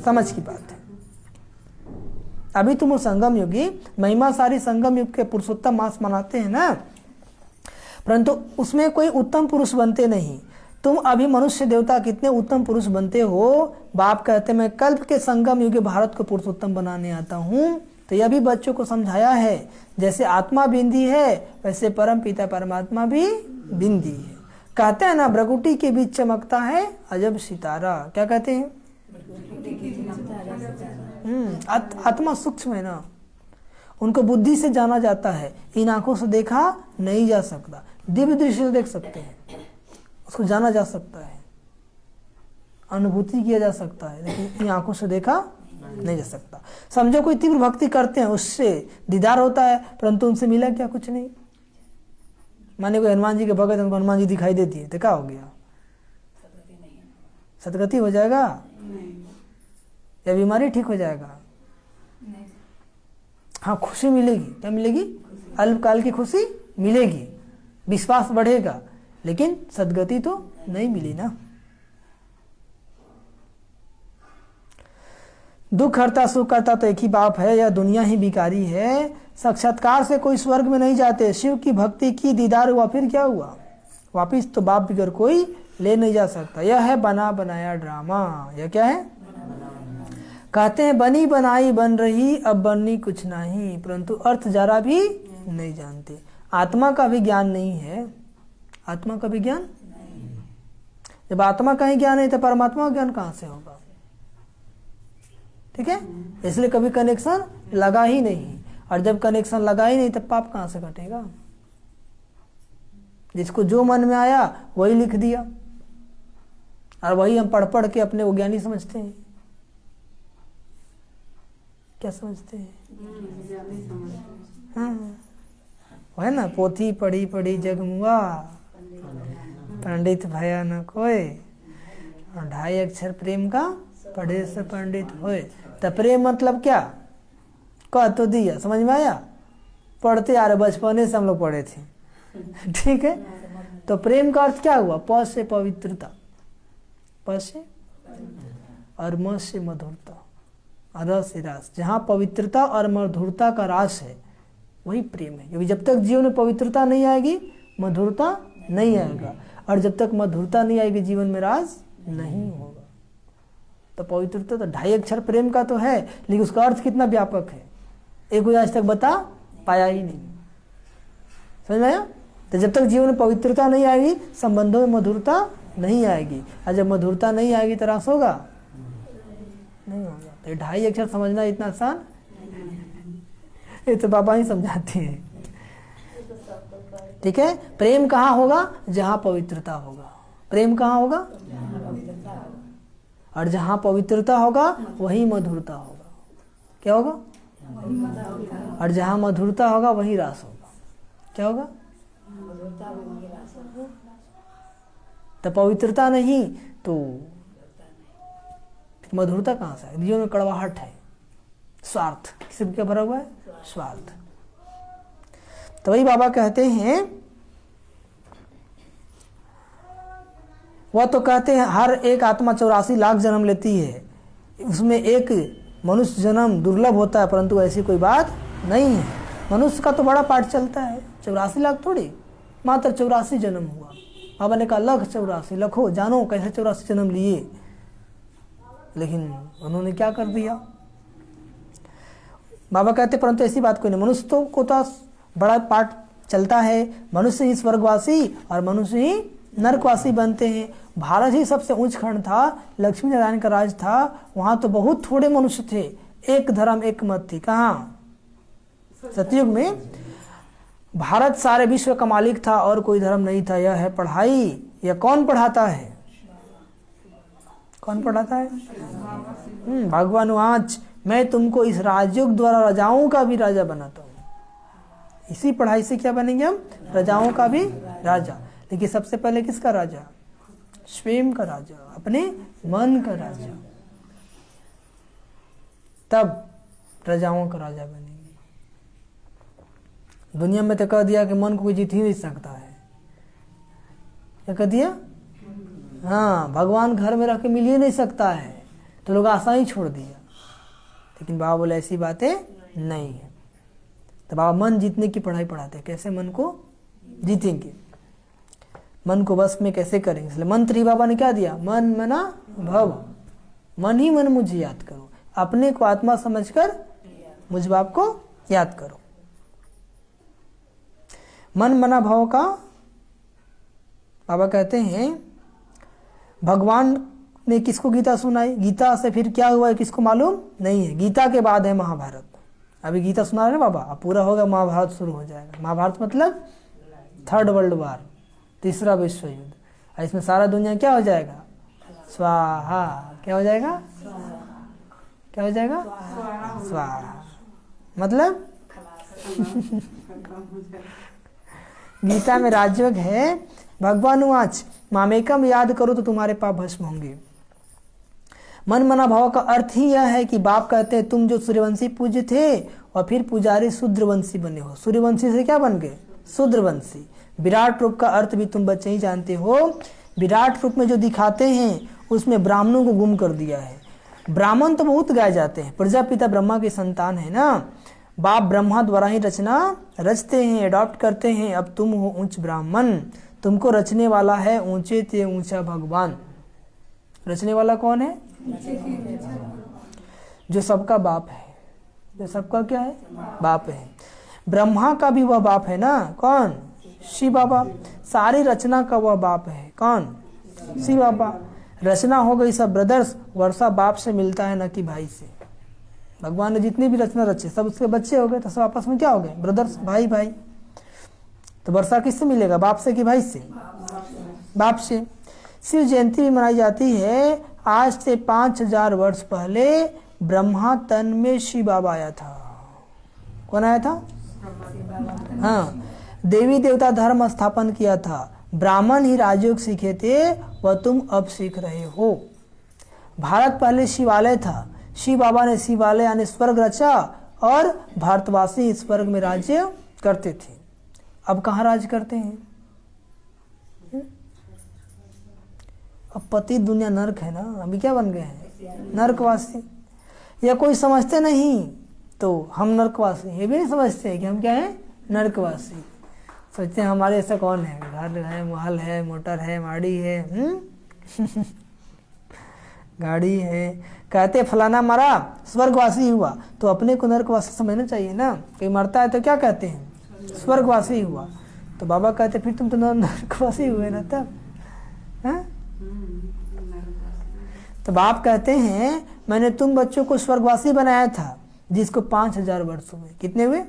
समझ की बात है। अभी तुम संगम युगी, महिमा सारी संगम युग के पुरुषोत्तम मास मनाते हैं ना, परंतु उसमें कोई उत्तम पुरुष बनते नहीं। तुम अभी मनुष्य देवता कितने उत्तम पुरुष बनते हो। बाप कहते मैं कल्प के संगम युग भारत को पुरुषोत्तम बनाने आता हूँ। तो यह भी बच्चों को समझाया है, जैसे आत्मा बिंदी है वैसे परम पिता परमात्मा भी बिंदी है। कहते हैं ना भ्रकुटी के बीच चमकता है अजब सितारा। क्या कहते हैं? आत्मा सूक्ष्म है ना, उनको बुद्धि से जाना जाता है, इन आंखों से देखा नहीं जा सकता। दिव्य दृष्टि से देख सकते हैं, उसको जाना जा सकता है, अनुभूति किया जा सकता है, लेकिन इन आंखों से देखा नहीं जा सकता। समझो कोई तीव्र भक्ति करते हैं, उससे दीदार होता है, परंतु उनसे मिला क्या? कुछ नहीं। माने कोई हनुमान जी के भगत, उनको हनुमान जी दिखाई देती है तो क्या हो गया? सदगति हो जाएगा या बीमारी ठीक हो जाएगा? हाँ, खुशी मिलेगी। क्या मिलेगी? अल्पकाल की खुशी मिलेगी, विश्वास बढ़ेगा, लेकिन सदगति तो नहीं मिली ना। दुख हरता सुख करता तो एक ही बाप है, यह दुनिया ही बिकारी है। साक्षात्कार से कोई स्वर्ग में नहीं जाते, शिव की भक्ति की दीदार हुआ फिर क्या हुआ? वापिस तो बाप बिगर कोई ले नहीं जा सकता। यह है बना बनाया ड्रामा। यह क्या है? कहते हैं बनी बनाई बन रही, अब बननी कुछ नहीं, परंतु अर्थ जरा भी नहीं जानते। आत्मा का भी ज्ञान नहीं है। आत्मा का भी ज्ञान, जब आत्मा का ही ज्ञान नहीं तो परमात्मा का ज्ञान कहां से होगा? ठीक है, इसलिए कभी कनेक्शन लगा ही नहीं, और जब कनेक्शन लगा ही नहीं तब पाप कहां से कटेगा? जिसको जो मन में आया वही लिख दिया, और वही हम पढ़ पढ़ के अपने को ज्ञानी समझते हैं। क्या समझते हैं? हाँ, है ना, पोथी पढ़ी पढ़ी जग मुआ, पंडित भया न कोय, और 2.5 अक्षर प्रेम का पढ़े से पंडित होए। तो प्रेम मतलब क्या? कह तो दिया, समझ में आया? पढ़ते आ रहे, बचपने से हम लोग पढ़े थे। ठीक है, तो प्रेम का अर्थ क्या हुआ? प से पवित्रता, प से और म से मधुरता, और र से रास। जहाँ पवित्रता और मधुरता का रास है वही प्रेम है। क्योंकि जब तक जीवन में पवित्रता नहीं आएगी मधुरता नहीं आएगा, और जब तक मधुरता नहीं आएगी जीवन में रास नहीं होगा। तो पवित्रता तो 2.5 अक्षर प्रेम का तो है, लेकिन उसका अर्थ कितना व्यापक है एक कोई आज तक बता पाया ही नहीं। समझ में आया? तो जब तक जीवन में पवित्रता नहीं आएगी संबंधों में मधुरता नहीं आएगी, और जब मधुरता नहीं आएगी तो रास होगा नहीं होगा। तो 2.5 अक्षर समझना इतना आसान, ये तो बाबा ही समझाते हैं। ठीक है, प्रेम कहाँ होगा? जहाँ पवित्रता होगा। प्रेम कहाँ होगा? और जहाँ पवित्रता होगा वही मधुरता होगा। क्या होगा? और जहाँ मधुरता होगा वही रास होगा। क्या होगा? तो पवित्रता नहीं तो मधुरता कहाँ से है? जीवन में कड़वाहट है, स्वार्थ, किसी क्या भरा हुआ है? स्वार्थ। तो वही बाबा कहते हैं, वह तो कहते हैं हर एक आत्मा 84 लाख जन्म लेती है, उसमें एक मनुष्य जन्म दुर्लभ होता है, परंतु ऐसी कोई बात नहीं है। मनुष्य का तो बड़ा पाठ चलता है, 84 लाख थोड़ी, मात्र 84 जन्म हुआ। बाबा ने कहा लाख 84, लखो जानो कैसे 84 जन्म लिए, लेकिन उन्होंने क्या कर दिया? बाबा कहते परंतु ऐसी बात कोई नहीं। मनुष्य तो को तो बड़ा पाठ चलता है, मनुष्य ही स्वर्गवासी और मनुष्य ही नरकवासी बनते हैं। भारत ही सबसे ऊंच खंड था, लक्ष्मी नारायण का राज था, वहां तो बहुत थोड़े मनुष्य थे, एक धर्म एक मत थी। कहाँ? सतयुग में भारत सारे विश्व का मालिक था और कोई धर्म नहीं था। यह है पढ़ाई। यह कौन पढ़ाता है? कौन पढ़ाता है? भगवान आज मैं तुमको इस राजयोग द्वारा राजाओं का भी राजा बनाता हूँ। इसी पढ़ाई से क्या बनेंगे हम? राजाओं का भी राजा। लेकिन सबसे पहले किसका राजा? स्वयं का राजा, अपने मन का राजा, तब राजाओं का राजा बनेंगे। दुनिया में तो कह दिया कि मन को कोई जीत ही नहीं सकता है। क्या कह दिया? हाँ, भगवान घर में रह के मिल ही नहीं सकता है, तो लोग आशा ही छोड़ दिया। लेकिन बाबा बोले ऐसी बातें नहीं है। तो बाबा मन जीतने की पढ़ाई पढ़ाते हैं, कैसे मन को जीतेंगे। मन को बस में कैसे करें, इसलिए मंत्र ही बाबा ने क्या दिया, मन मना भव, मन ही मन मुझे याद करो, अपने को आत्मा समझकर मुझ बाप को याद करो। मन मना भाव का बाबा कहते हैं भगवान ने किसको गीता सुनाई, गीता से फिर क्या हुआ है किसको मालूम नहीं है, गीता के बाद है महाभारत। अभी गीता सुना रहे ना बाबा, अब पूरा होगा महाभारत शुरू हो जाएगा। महाभारत मतलब थर्ड वर्ल्ड वार, तीसरा विश्व युद्ध, और इसमें सारा दुनिया क्या हो जाएगा, स्वाहा। क्या हो जाएगा, क्या हो जाएगा, स्वाहा। मतलब गीता में राजयोग है, भगवान वाच मामेकम याद करो तो तुम्हारे पाप भस्म होंगे। मन मना भाव का अर्थ ही यह है कि बाप कहते हैं तुम जो सूर्यवंशी पूज्य थे और फिर पुजारी शूद्रवंशी बने हो। सूर्यवंशी से क्या बन गए, शूद्रवंशी। विराट रूप का अर्थ भी तुम बच्चे ही जानते हो। विराट रूप में जो दिखाते हैं उसमें ब्राह्मणों को गुम कर दिया है। ब्राह्मण तो बहुत गाए जाते हैं, प्रजापिता ब्रह्मा की संतान है ना, बाप ब्रह्मा द्वारा ही रचना रचते हैं, अडॉप्ट करते हैं। अब तुम हो उच्च ब्राह्मण, तुमको रचने वाला है ऊंचे ते ऊंचा भगवान। रचने वाला कौन है, जो सबका बाप है, जो सबका क्या है, बाप है। ब्रह्मा का भी वह बाप है ना, कौन, शिव बाबा। सारी रचना का वह बाप है, कौन, शिव बाबा। रचना हो गई सब ब्रदर्स, वर्षा बाप से मिलता है न कि भाई से। भगवान ने जितनी भी रचना रचे सब उसके बच्चे हो गए, तो सब आपस में क्या हो गए, ब्रदर्स, भाई भाई। तो वर्षा किससे मिलेगा, बाप से कि भाई से, बाप से। शिव जयंती भी मनाई जाती है। आज से 5000 वर्ष पहले ब्रह्मा तन में शिव बाबा आया था। कौन आया था, हाँ, देवी देवता धर्म स्थापन किया था। ब्राह्मण ही राजयोग सीखे थे, वह तुम अब सीख रहे हो। भारत पहले शिवालय था, शिव बाबा ने शिवालय यानी स्वर्ग रचा और भारतवासी स्वर्ग में राज्य करते थे। अब कहाँ राज करते हैं, अब पति दुनिया नरक है ना, अभी क्या बन गए हैं, नरकवासी। या कोई समझते नहीं तो हम नरकवासी, ये भी नहीं समझते कि हम क्या हैं, नरकवासी। सोचते हैं हमारे ऐसा कौन है, घर है, महल है, मोटर है, गाड़ी है, गाड़ी है। कहते फलाना मरा स्वर्गवासी हुआ, तो अपने को नरकवासी समझना चाहिए ना। कोई मरता है तो क्या कहते हैं, स्वर्गवासी हुआ। तो बाबा कहते फिर तुम तो नरकवासी हुए ना तब, है? तो बाप कहते हैं मैंने तुम बच्चों को स्वर्गवासी बनाया था, जिसको 5000 वर्ष हुए। कितने हुए,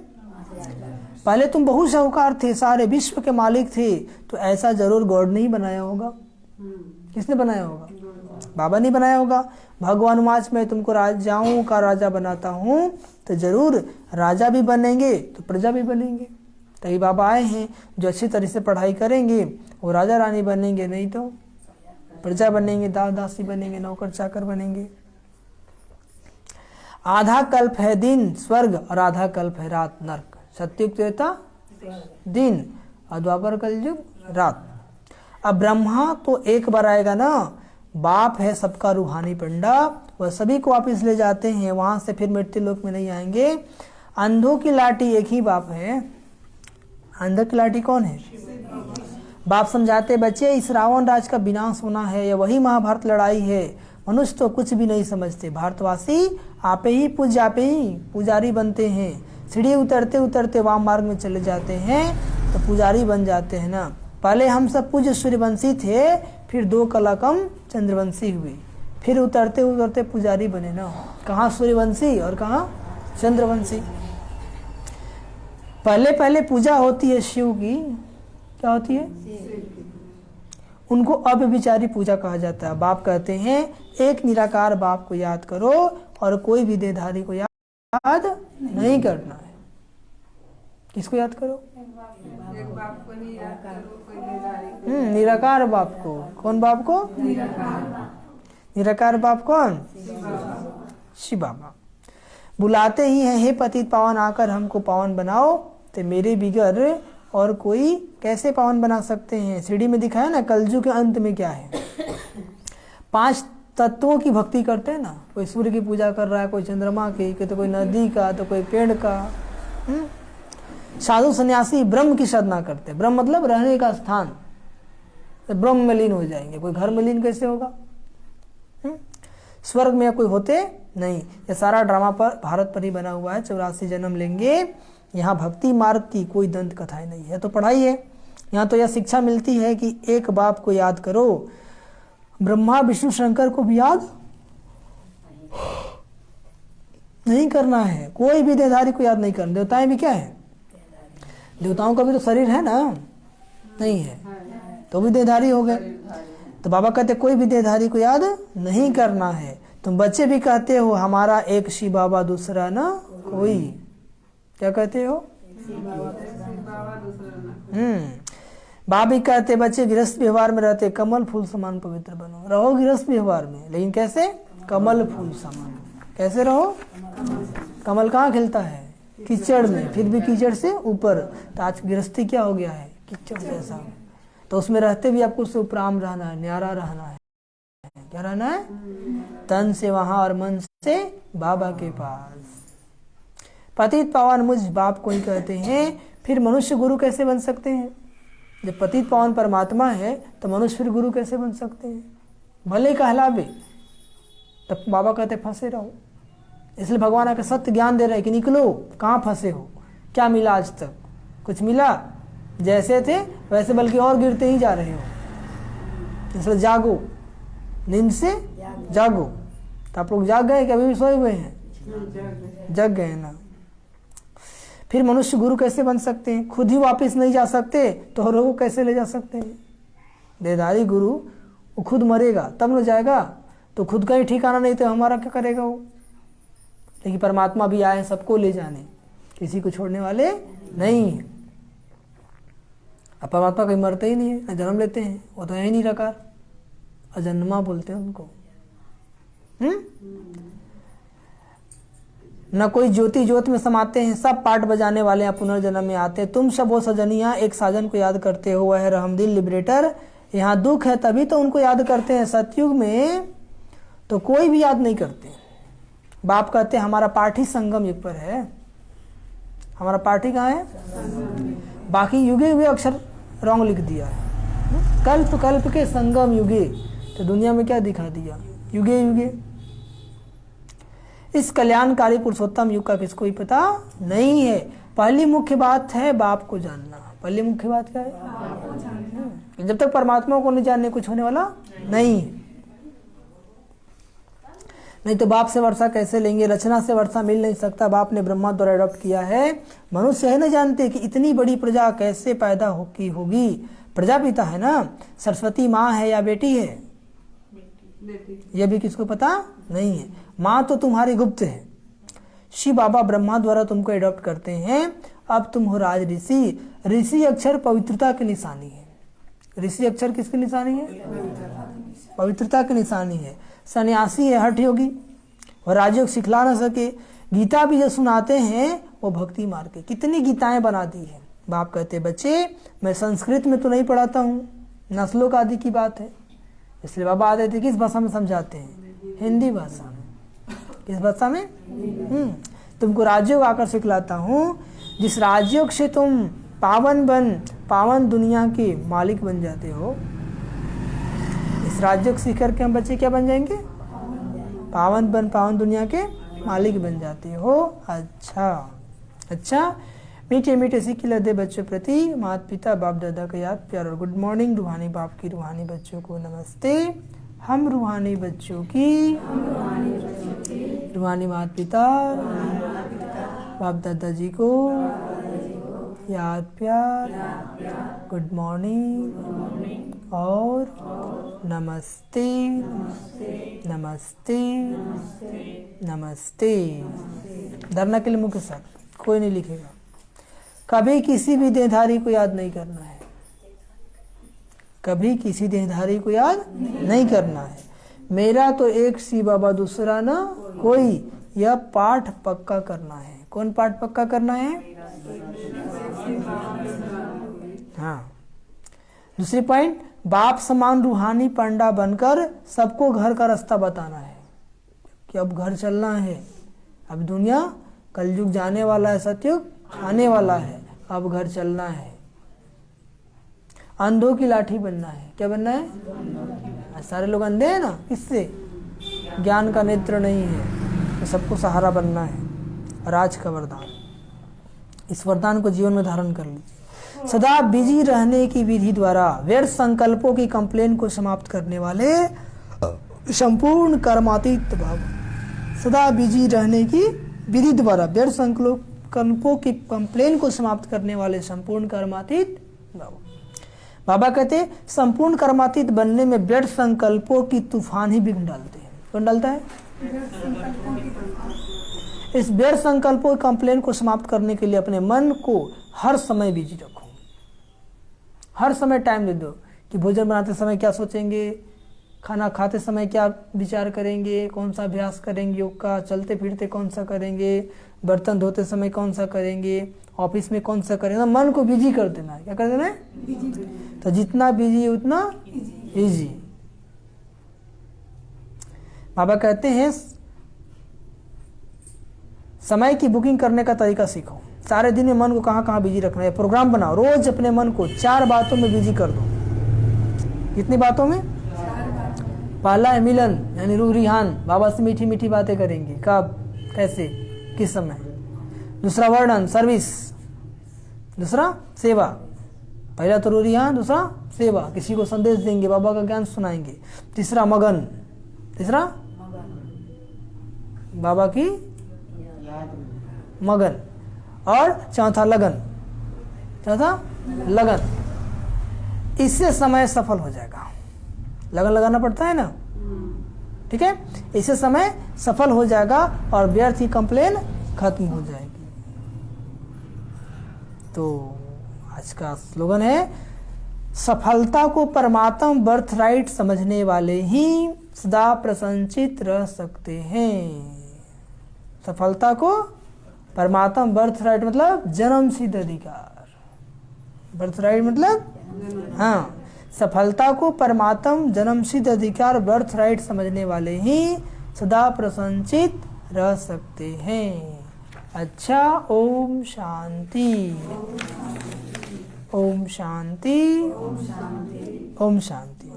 पहले तुम बहुत साहूकार थे, सारे विश्व के मालिक थे, तो ऐसा जरूर गॉड ने ही बनाया होगा। किसने बनाया होगा, बाबा ने बनाया होगा। भगवान वाच में तुमको राजाओं का राजा बनाता हूँ, तो जरूर राजा भी बनेंगे तो प्रजा भी बनेंगे। तभी बाबा आए हैं, जो अच्छी तरह से पढ़ाई करेंगे वो राजा रानी बनेंगे, नहीं तो प्रजा बनेंगे, दास दासी बनेंगे, नौकर चाकर बनेंगे। आधा कल्प है दिन स्वर्ग और आधा कल्प है रात नरक। सत्युग त्रेता दिन और द्वापर कलयुग रात। अब ब्रह्मा तो एक बार आएगा ना, बाप है सबका रूहानी पंडा, वह सभी को वापिस ले जाते हैं, वहां से फिर मृत्यु लोक में नहीं आएंगे। अंधों की लाठी एक ही बाप है। अंधों की लाठी कौन है, बाप समझाते बच्चे इस रावण राज का विनाश होना है, या वही महाभारत लड़ाई है। मनुष्य तो कुछ भी नहीं समझते, भारतवासी आपे ही पूज्य, आपे ही पुजारी बनते हैं। सीढ़ी उतरते उतरते वाम मार्ग में चले जाते हैं तो पुजारी बन जाते हैं ना। पहले हम सब पूज्य सूर्यवंशी थे, फिर 2 कला कम चंद्रवंशी हुए, फिर उतरते उतरते पुजारी बने ना। कहाँ सूर्यवंशी और कहाँ चंद्रवंशी। पहले पहले पूजा होती है शिव की, क्या होती है, उनको अव्यभिचारी पूजा कहा जाता है। बाप कहते हैं एक निराकार बाप को याद करो और कोई भी देहधारी को याद नहीं करना है। किसको याद करो, एक बाप को नहीं याद करो, कोई देहधारी। निराकार बाप को। कौन बाप को, निराकार बाप कौन, शिव बाबा। बुलाते ही हैं हे पतित पावन आकर हमको पावन बनाओ, तो मेरे बिगर और कोई कैसे पावन बना सकते हैं। सीढ़ी में दिखाया ना कलयुग के अंत में क्या है, 5 तत्वों की भक्ति करते हैं ना। कोई सूर्य की पूजा कर रहा है, कोई चंद्रमा की, तो कोई नदी का, तो कोई पेड़ का। साधु सन्यासी ब्रह्म की साधना करते हैं। ब्रह्म मतलब रहने का स्थान, तो ब्रह्म में लीन हो जाएंगे। कोई घर में लीन कैसे होगा? स्वर्ग में कोई होते नहीं। ये सारा ड्रामा पर भारत पर ही बना हुआ है। 84 जन्म लेंगे। यहाँ भक्ति मार्ग की कोई दंत कथाएं नहीं है। तो पढ़ाई है। यहाँ तो यह शिक्षा मिलती है कि एक बाप को याद करो, ब्रह्मा विष्णु शंकर को भी याद नहीं करना है। कोई भी देहधारी को याद नहीं करना। देवताएं भी क्या है? देवताओं का भी तो शरीर है ना? नहीं है तो भी देहधारी हो गए। तो बाबा कहते कोई भी देहधारी को याद नहीं करना है। तुम बच्चे भी कहते हो हमारा एक शिव बाबा दूसरा ना कोई। क्या कहते हो? बाबा भी कहते बच्चे गृहस्थ व्यवहार में रहते कमल फूल समान पवित्र बनो। रहो गृहस्थ व्यवहार में, लेकिन कैसे? कमल फूल समान। कैसे रहो? कमल कहाँ खिलता है? कीचड़ में, फिर भी कीचड़ से ऊपर। तो आज गृहस्थी क्या हो गया है? कीचड़ जैसा। तो उसमें रहते भी आपको उपराम रहना है, न्यारा रहना है। क्या रहना है? तन से वहां और मन से बाबा के पास। पतित पावन मुझ बाप को ही कहते हैं। फिर मनुष्य गुरु कैसे बन सकते हैं? जब पतित पावन परमात्मा है तो मनुष्य फिर गुरु कैसे बन सकते हैं? भले कहलावे, तब बाबा कहते फंसे रहो। इसलिए भगवान आके सत्य ज्ञान दे रहे हैं कि निकलो, कहाँ फंसे हो? क्या मिला आज तक? कुछ मिला? जैसे थे वैसे, बल्कि और गिरते ही जा रहे हो। इसलिए जागो, नींद से जागो। तो आप लोग जाग गए कि अभी भी सोए हुए हैं? जग गए ना। फिर मनुष्य गुरु कैसे बन सकते हैं? खुद ही वापस नहीं जा सकते तो औरों को कैसे ले जा सकते हैं? देहधारी गुरु वो खुद मरेगा तब न जाएगा। तो खुद का ही ठिकाना नहीं तो हमारा क्या करेगा वो? लेकिन परमात्मा भी आए सबको ले जाने, किसी को छोड़ने वाले नहीं है। अब परमात्मा कहीं मरते ही नहीं है, जन्म लेते हैं। वो तो है ही नहीं रकार, अजन्मा बोलते हैं उनको। न कोई ज्योति ज्योत में समाते हैं, सब पाठ बजाने वाले हैं, पुनर्जन्म में आते हैं। तुम सब वो सजनिया एक साजन को याद करते हो, वह है रहमदिल लिबरेटर। यहाँ दुख है तभी तो उनको याद करते हैं। सतयुग में तो कोई भी याद नहीं करते। बाप कहते हैं हमारा पाठ ही संगम युग पर है। हमारा पाठ ही कहाँ है? बाकी युगे युगे अक्षर रॉन्ग लिख दिया है। कल्प कल्प के संगम युगे, तो दुनिया में क्या दिखा दिया? युगे युगे। इस कल्याणकारी पुरुषोत्तम युग का किसको ही पता नहीं है। पहली मुख्य बात है बाप को जानना। पहली मुख्य बात क्या है? जब तक परमात्मा को नहीं जानने कुछ होने वाला नहीं है। नहीं तो बाप से वर्षा कैसे लेंगे? रचना से वर्षा मिल नहीं सकता। बाप ने ब्रह्मा द्वारा अडॉप्ट किया है। मनुष्य है न जानते कि इतनी बड़ी प्रजा कैसे पैदा होगी। प्रजापिता है ना, सरस्वती माँ है या बेटी है? यह भी किसको पता नहीं है। माँ तो तुम्हारी गुप्त है। शिव बाबा ब्रह्मा द्वारा तुमको अडॉप्ट करते हैं। अब तुम हो राज ऋषि। ऋषि अक्षर पवित्रता की निशानी है। ऋषि अक्षर किसकी निशानी है? पवित्रता की निशानी है। सन्यासी है हठ योगी, और राजयोग सिखला न सके। गीता भी जो सुनाते हैं वो भक्ति मार्ग के। कितनी गीताएं बना दी है। बाप कहते बच्चे मैं संस्कृत में तो नहीं पढ़ाता हूँ, नस्लों का आदि की बात है। इसलिए बाबा आते थे किस भाषा में समझाते हैं? हिंदी भाषा में। किस भाषा में? तुमको राजयोग आकर सिखलाता हूँ, जिस राजयोग से तुम पावन दुनिया के मालिक बन जाते हो। इस राज्य को सीख करके हम बच्चे क्या बन जाएंगे? पावन दुनिया के मालिक बन जाते हो। अच्छा मीठे मीठे सीख दे बच्चों प्रति माता पिता बाप दादा का याद प्यार और गुड मॉर्निंग। रूहानी बाप की रूहानी बच्चों को नमस्ते। हम रूहानी बच्चों की रूहानी माता पिता बाप दादा जी को याद प्यार गुड मॉर्निंग और नमस्ते नमस्ते नमस्ते। धरना के लिए मुख्य साथ कोई नहीं लिखेगा। कभी किसी भी देहधारी को याद नहीं करना है। कभी किसी देहधारी को याद नहीं करना है। मेरा तो एक शिव बाबा दूसरा ना कोई। यह पाठ पक्का करना है। कौन पाठ पक्का करना है? हाँ। दूसरी पॉइंट, बाप समान रूहानी पंडा बनकर सबको घर का रास्ता बताना है कि अब घर चलना है। अब दुनिया कलयुग जाने वाला है, सतयुग आने वाला है, अब घर चलना है। अंधों की लाठी बनना है। क्या बनना है? आज सारे लोग अंधे हैं ना, किससे? ज्ञान का नेत्र नहीं है, तो सबको सहारा बनना है। और आज का वरदान, इस वरदान को जीवन में धारण कर लीजिए। सदा बिजी रहने की विधि द्वारा व्यर्थ संकल्पों की कंप्लेन को समाप्त करने वाले संपूर्ण कर्मातीत भाव। सदा बिजी रहने की विधि द्वारा व्यर्थ संकल्पों की कंप्लेन को समाप्त करने वाले संपूर्ण कर्मातीत भाव। बाबा कहते संपूर्ण कर्मातीत बनने में व्यर्थ संकल्पों की तूफान ही विघ्न डालते हैं। कौन डालता है? इस व्यर्थ संकल्पों की कंप्लेन को समाप्त करने के लिए अपने मन को हर समय बिजी रखो। हर समय टाइम दे दो कि भोजन बनाते समय क्या सोचेंगे, खाना खाते समय क्या विचार करेंगे, कौन सा अभ्यास करेंगे योग का, चलते फिरते कौन सा करेंगे, बर्तन धोते समय कौन सा करेंगे, ऑफिस में कौन सा करेंगे। मन को बिजी कर देना है। क्या कर देना है? तो जितना बिजी उतना इजी। बाबा कहते हैं समय की बुकिंग करने का तरीका सीखो। सारे दिन में मन को कहाँ कहाँ बिजी रखना है, प्रोग्राम बनाओ। रोज अपने मन को 4 बातों में बिजी कर दो। कितनी बातों में? पहला है मिलन, यानी रूह रिहान, बाबा से मीठी मीठी बातें करेंगे। कब, कैसे, किस समय। दूसरा वर्णन, सर्विस। दूसरा सेवा। पहला तो रूह रिहान, दूसरा सेवा, किसी को संदेश देंगे, बाबा का ज्ञान सुनाएंगे। तीसरा मगन, तीसरा बाबा की मगन। और चौथा लगन, चौथा लगन। इससे समय सफल हो जाएगा। लगन लगाना पड़ता है ना, ठीक है? इससे समय सफल हो जाएगा और व्यर्थ की कंप्लेन खत्म हो जाएगी। तो आज का स्लोगन है, सफलता को परमात्मा बर्थ राइट समझने वाले ही सदा प्रसन्नचित रह सकते हैं। सफलता को परमात्मा बर्थ राइट मतलब जन्म सिद्ध अधिकार। बर्थ राइट मतलब, हाँ, सफलता को परमात्म जन्म सिद्ध अधिकार बर्थ राइट समझने वाले ही सदा प्रसन्नचित रह सकते हैं। अच्छा, ओम शांति, ओम शांति, ओम शांति।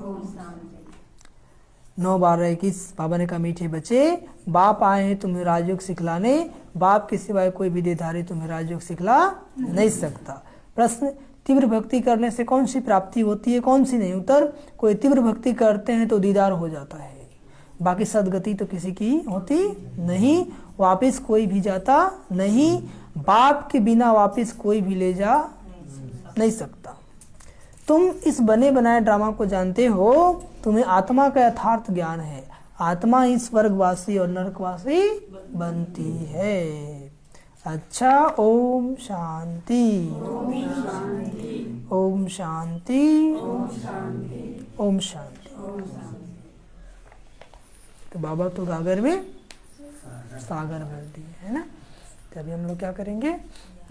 9-12-21 बाबा ने कहा, मीठे बच्चे, बाप आए हैं तुम्हें राजयोग सिखलाने, बाप के सिवाय कोई विदेधारी तुम्हें राजयोग सिखला नहीं सकता। प्रश्न, तीव्र भक्ति करने से कौन सी प्राप्ति होती है, कौन सी नहीं? उत्तर, कोई तीव्र भक्ति करते हैं तो दीदार हो जाता है, बाकी सदगति तो किसी की होती नहीं, वापस कोई भी जाता नहीं, बाप के बिना वापस कोई भी ले जा नहीं सकता। तुम इस बने बनाए ड्रामा को जानते हो, तुम्हें आत्मा का यथार्थ ज्ञान है। आत्मा ही स्वर्गवासी और नरकवासी बनती है। अच्छा, ओम शांति, ओम शांति, ओम शांति। तो बाबा तो गागर में सागर भर दिए है ना। तो अभी हम लोग क्या करेंगे,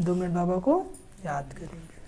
2 मिनट बाबा को याद करेंगे।